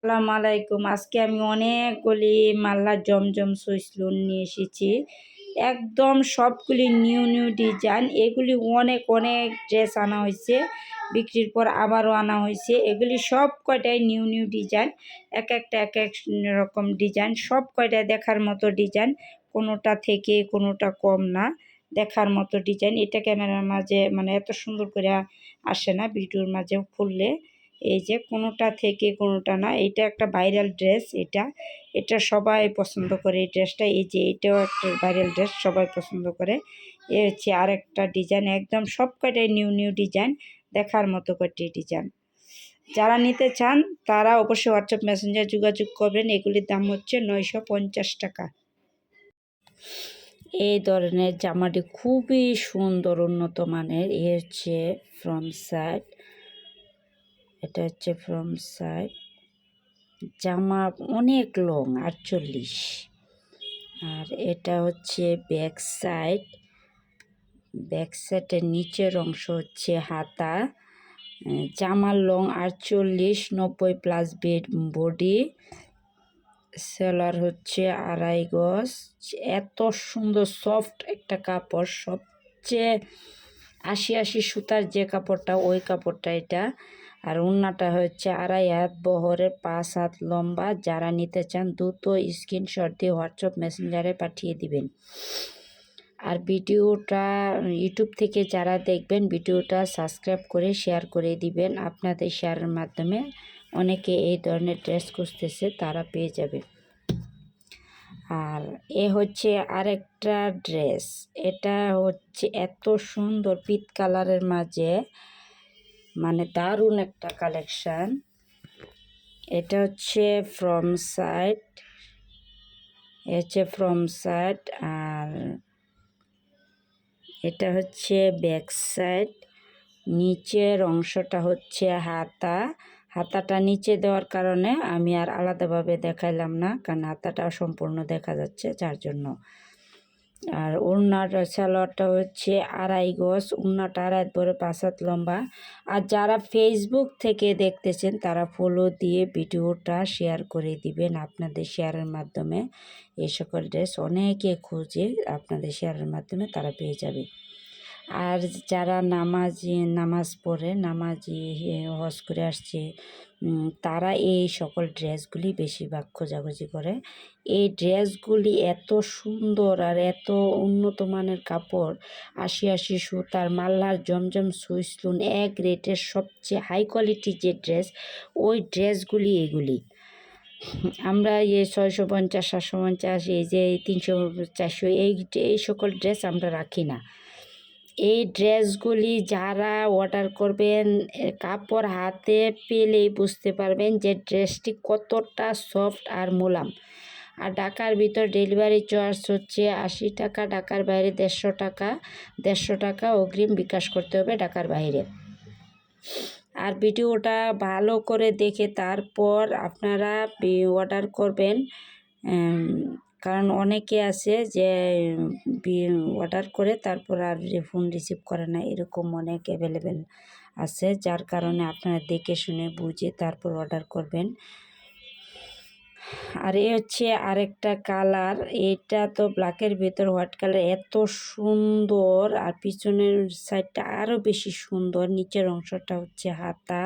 আসসালামু আলাইকুম। আজকে আমি অনেকগুলি মাল্লা জমজম সুইচ লোন নিয়ে এসেছি। একদম সবগুলি নিউ নিউ ডিজাইন। এগুলি অনেক অনেক ড্রেস আনা হয়েছে, বিক্রির পর আবারও আনা হয়েছে। এগুলি সব কয়টাই নিউ নিউ ডিজাইন, এক একটা এক এক রকম ডিজাইন। সব কয়টাই দেখার মতো ডিজাইন, কোনোটা থেকে কোনোটা কম না, দেখার মতো ডিজাইন। এটা ক্যামেরার মাঝে মানে এত সুন্দর করে আসে না, ভিডিওর মাঝেও খুললে। এই যে কোনোটা থেকে কোনোটা না, এটা একটা ভাইরাল ড্রেস। এটা সবাই পছন্দ করে এই ড্রেসটা। এই যে এটাও একটা ভাইরাল ড্রেস, সবাই পছন্দ করে। এ হচ্ছে আরেকটা ডিজাইন, একদম সব কয়টাই নিউ নিউ ডিজাইন, দেখার মতো কয়টি ডিজাইন। যারা নিতে চান তারা অবশ্যই হোয়াটসঅ্যাপ মেসেঞ্জার যোগাযোগ করবেন। এগুলির দাম হচ্ছে 950 টাকা। এই ধরনের জামাটি খুবই সুন্দর, উন্নত মানের। এ হচ্ছে ফ্রন্ট সাইড, এটা হচ্ছে ফ্রন্ট সাইড। জামা অনেক লং, 48। আর এটা হচ্ছে ব্যাক সাইড। ব্যাক সাইডের নিচের অংশ হচ্ছে হাতা। জামার লং 48, 90 প্লাস বডি। সেলার হচ্ছে 2.5 গজ। এত সুন্দর সফট একটা কাপড়, সবচেয়ে 80 সুতার যে কাপড়টা, ওই কাপড়টা এটা। আর ওড়নাটা হচ্ছে 2.5 হাত বহরের, 5 হাত লম্বা। যারা নিতে চান দ্রুত স্ক্রিনশট দিয়ে হোয়াটসঅ্যাপ মেসেঞ্জারে পাঠিয়ে দিবেন। আর ভিডিওটা ইউটিউব থেকে যারা দেখবেন, ভিডিওটা সাবস্ক্রাইব করে শেয়ার করে দিবেন। আপনাদের শেয়ারের মাধ্যমে অনেকে এই ধরনের ড্রেস খুঁজতেছে, তারা পেয়ে যাবে। আর এ হচ্ছে আরেকটা ড্রেস। এটা হচ্ছে এত সুন্দর পিট কালারের মাঝে, মানে দারুণ একটা কালেকশান। এটা হচ্ছে ফ্রন্ট সাইড, আর এটা হচ্ছে ব্যাক সাইড। নিচের অংশটা হচ্ছে হাতাটা নিচে দেওয়ার কারণে আমি আর আলাদাভাবে দেখাইলাম না, কারণ হাতাটা সম্পূর্ণ দেখা যাচ্ছে, যার জন্য। আর ওড়নার সালোয়ারটা হচ্ছে 2.5 গজ, ওড়নাটা 2.5 বড়, 5 হাত লম্বা। আর যারা ফেসবুক থেকে দেখতেছেন তারা ফলো দিয়ে ভিডিওটা শেয়ার করে দিবেন। আপনাদের শেয়ারের মাধ্যমে এই সকল ড্রেস অনেকে খোঁজে, আপনাদের শেয়ারের মাধ্যমে তারা পেয়ে যাবে। আর যারা নামাজ পড়ে, নামাজি হজ করে আসছে, তারা এই সকল ড্রেসগুলি বেশিরভাগ খোঁজাখুঁজি করে। এই ড্রেসগুলি এত সুন্দর আর এত উন্নত মানের কাপড়, 80 সুতার মাল্লার জমজম সুইচ লোন, এক রেটের সবচেয়ে হাই কোয়ালিটি যে ড্রেস, ওই ড্রেসগুলি এগুলি। আমরা এই 650, 750, এই যে 300, 400 এই সকল ড্রেস আমরা রাখি না। এই ড্রেসগুলি যারা অর্ডার করবেন, কাপড় হাতে পেলেই বুঝতে পারবেন যে ড্রেসটি কতটা সফট আর মোলাম। আর ঢাকার ভিতর ডেলিভারি চার্জ হচ্ছে 80 টাকা, ঢাকার বাইরে 150 টাকা। 150 টাকা অগ্রিম বিকাশ করতে হবে ঢাকার বাইরে। আর ভিডিওটা ভালো করে দেখে তারপর আপনারা অর্ডার করবেন, কারণ অনেকে আছে যে অর্ডার করে তারপর আর ফোন রিসিভ করে না, এরকম অনেক অ্যাভেলেবেল আছে। যার কারণে আপনারা দেখে শুনে বুঝে তারপর অর্ডার করবেন। আর এ হচ্ছে আরেকটা কালার, এটা তো ব্ল্যাকের ভেতর হোয়াইট কালার, এত সুন্দর। আর পিছনের সাইডটা আরও বেশি সুন্দর। নিচের অংশটা হচ্ছে হাতা,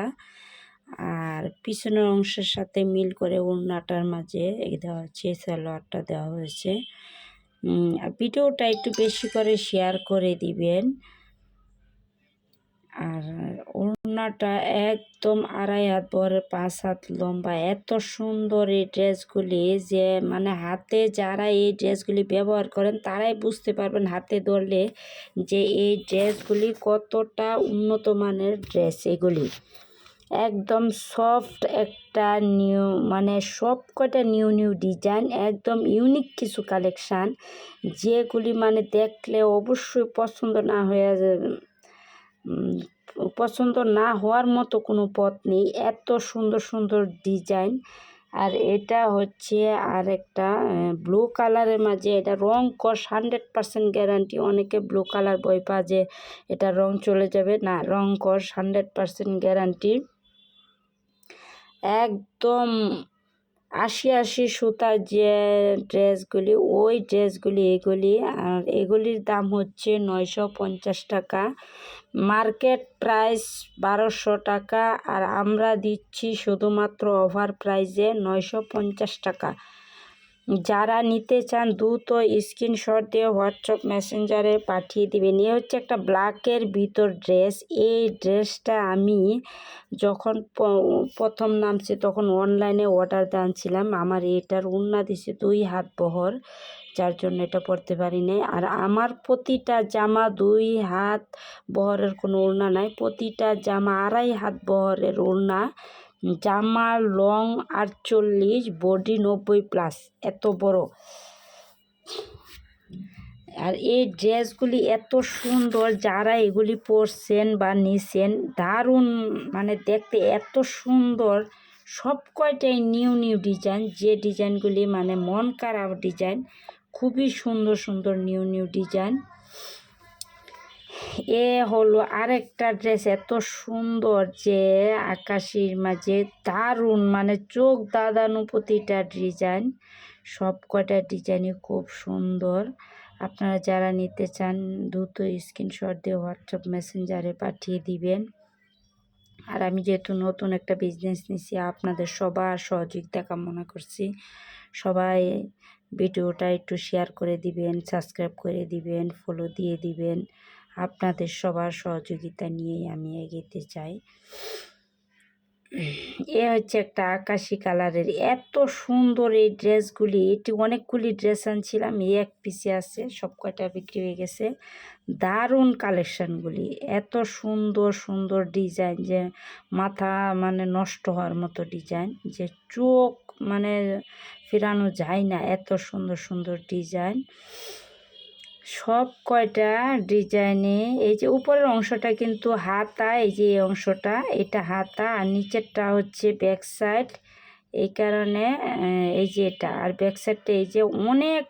আর পিছনের অংশের সাথে মিল করে ওড়নাটার মাঝে দেওয়া হচ্ছে, সালোয়ারটা দেওয়া হয়েছে। আর ভিডিওটা একটু বেশি করে শেয়ার করে দিবেন। আর ওড়নাটা একদম 2.5 হাত বড়, 5 হাত লম্বা। এত সুন্দর এই ড্রেসগুলি যে মানে হাতে যারা এই ড্রেসগুলি ব্যবহার করেন তারাই বুঝতে পারবেন হাতে ধরলে যে এই ড্রেসগুলি কতটা উন্নত মানের ড্রেস। এগুলি একদম সফট একটা নিউ, মানে সব কটা নিউ নিউ ডিজাইন, একদম ইউনিক কিছু কালেকশান, যেগুলি মানে দেখলে অবশ্যই পছন্দ না হওয়ার মতো কোনো পথ নেই। এত সুন্দর সুন্দর ডিজাইন। আর এটা হচ্ছে আর একটা ব্লু কালারের মাঝে, এটা রং কস 100% গ্যারান্টি। অনেকে ব্লু কালার বই পা যে এটা রং চলে যাবে, না, রং কস 100% গ্যারান্টি। একদম আশি সুতার যে ড্রেসগুলি ওই ড্রেসগুলি এগুলি, আর এগুলির দাম হচ্ছে 950 টাকা, মার্কেট প্রাইস 1200 টাকা, আর আমরা দিচ্ছি শুধুমাত্র অফার প্রাইসে 950 টাকা। যারা নিতে চান দ্রুত স্ক্রিনশট দিয়ে হোয়াটসঅ্যাপ মেসেঞ্জারে পাঠিয়ে দিবেন। এ হচ্ছে একটা ব্ল্যাকের ভিতর ড্রেস। এই ড্রেসটা আমি যখন প্রথম নামছে তখন অনলাইনে অর্ডার দিয়েছিলাম। আমার এটার ওড়না দিছে 2 হাত বহর, যার জন্য এটা পরতে পারি নাই। আর আমার প্রতিটা জামা 2 হাত বহরের কোনো ওড়না নাই, প্রতিটা জামা 2.5 হাত বহরের ওড়না। জামা লং 48, বডি 90+, এত বড়। আর এই ড্রেসগুলি এত সুন্দর, যারা এগুলি পরছেন বা নিছেন দারুণ, মানে দেখতে এত সুন্দর। সব কয়টাই নিউ নিউ ডিজাইন, যে ডিজাইনগুলি মানে মন কাড়া ডিজাইন, খুবই সুন্দর সুন্দর নিউ নিউ ডিজাইন। এ হলো আরেকটা ড্রেস, এত সুন্দর যে আকাশির মাঝে দারুণ, মানে চোখ দাদানো প্রতিটা ডিজাইন, সব কটা ডিজাইনই খুব সুন্দর। আপনারা যারা নিতে চান দ্রুত স্ক্রিনশট দিয়ে হোয়াটসঅ্যাপ মেসেঞ্জারে পাঠিয়ে দিবেন। আর আমি যেহেতু নতুন একটা বিজনেস নিছি, আপনাদের সবার সহযোগিতা কামনা করছি। সবাই ভিডিওটা একটু শেয়ার করে দিবেন, সাবস্ক্রাইব করে দিবেন, ফলো দিয়ে দিবেন। আপনাদের সবার সহযোগিতা নিয়েই আমি এগিয়ে চাই। এ হচ্ছে একটা আকাশি কালারের, এত সুন্দর এই ড্রেসগুলি। এটি অনেকগুলি ড্রেস আনছিলাম, এই এক পিসে আছে, সব কয়টা বিক্রি হয়ে গেছে। দারুণ কালেকশানগুলি, এত সুন্দর সুন্দর ডিজাইন যে মাথা মানে নষ্ট হওয়ার মতো ডিজাইন, যে চোখ মানে ফেরানো যায় না, এত সুন্দর সুন্দর ডিজাইন। সব কয়টা ডিজাইনে এই যে উপরের অংশটা কিন্তু হাতা, এই যে এই অংশটা এটা হাতা, আর নিচেরটা হচ্ছে ব্যাক সাইড। এই কারণে এই যে এটা, আর ব্যাক সাইডটা এই যে অনেক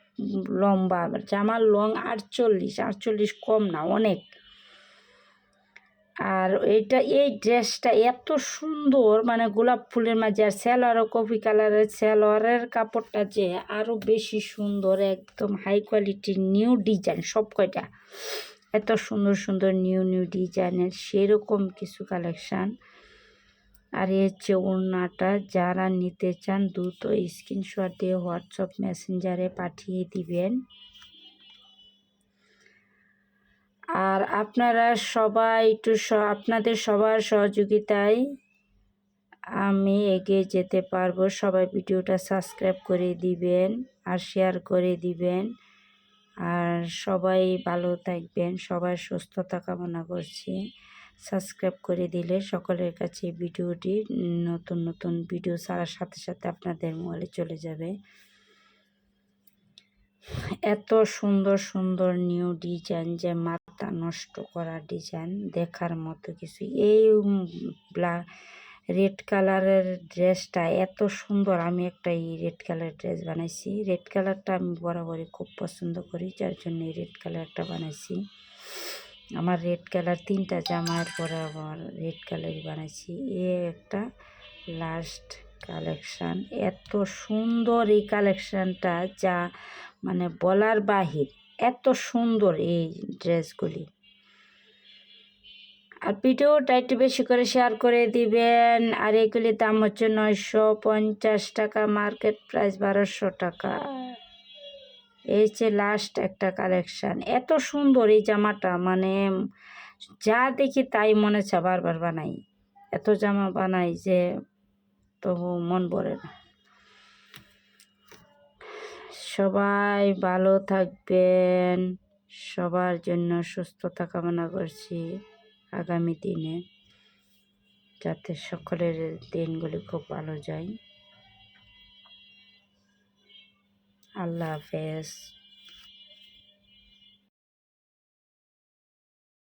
লম্বা, জামার লং 48 কম না, অনেক। আর এইটা এই ড্রেসটা এত সুন্দর, মানে গোলাপ ফুলের মাঝে, আর সালোয়ারও কফি কালারের, সালোয়ারের কাপড়টা যে আরও বেশি সুন্দর, একদম হাই কোয়ালিটির নিউ ডিজাইন সব কয়টা, এত সুন্দর সুন্দর নিউ নিউ ডিজাইনের সেরকম কিছু কালেকশান। আর এই হচ্ছে ওড়নাটা, যারা নিতে চান দ্রুত স্ক্রিনশট দিয়ে হোয়াটসঅ্যাপ মেসেঞ্জারে পাঠিয়ে দিবেন। আর আপনারা সবাই একটু আপনাদের সবার সহযোগিতায় আমি এগিয়ে যেতে পারবো। সবাই ভিডিওটা সাবস্ক্রাইব করে দিবেন আর শেয়ার করে দিবেন। আর সবাই ভালো থাকবেন, সবার সুস্থতা কামনা করছি। সাবস্ক্রাইব করে দিলে সকলের কাছে ভিডিওটি নতুন নতুন ভিডিও ছাড়ার সাথে সাথে আপনাদের মোবাইলে চলে যাবে। এত সুন্দর সুন্দর নিউ ডিজাইন যে মাথা নষ্ট করা ডিজাইন, দেখার মতো কিছু। এই রেড কালারের ড্রেসটা এত সুন্দর। আমি একটা এই রেড কালার ড্রেস বানাইছি, রেড কালারটা আমি বরাবরই খুব পছন্দ করি, যার জন্য এই রেড কালারটা বানাইছি। আমার রেড কালার 3টা জামার বরাবর রেড কালারই বানাইছি। এ একটা লাস্ট কালেকশান, এত সুন্দর এই কালেকশানটা যা মানে বলার বাহির, এত সুন্দর এই ড্রেসগুলি। আর ভিডিওটা একটু বেশি করে শেয়ার করে দিবেন। আর এগুলির দাম হচ্ছে 950 টাকা, মার্কেট প্রাইস 1200 টাকা। এই যে লাস্ট একটা কালেকশান, এত সুন্দর এই জামাটা, মানে যা দেখি তাই মনে হচ্ছে বারবার বানাই। এত জামা বানাই যে তবু মন ভরে না। সবাই ভালো থাকবেন, সবার জন্য সুস্থতা কামনা করছি আগামী দিনে, যাতে সকলের দিনগুলি খুব ভালো যায়। আল্লাহ হাফেজ।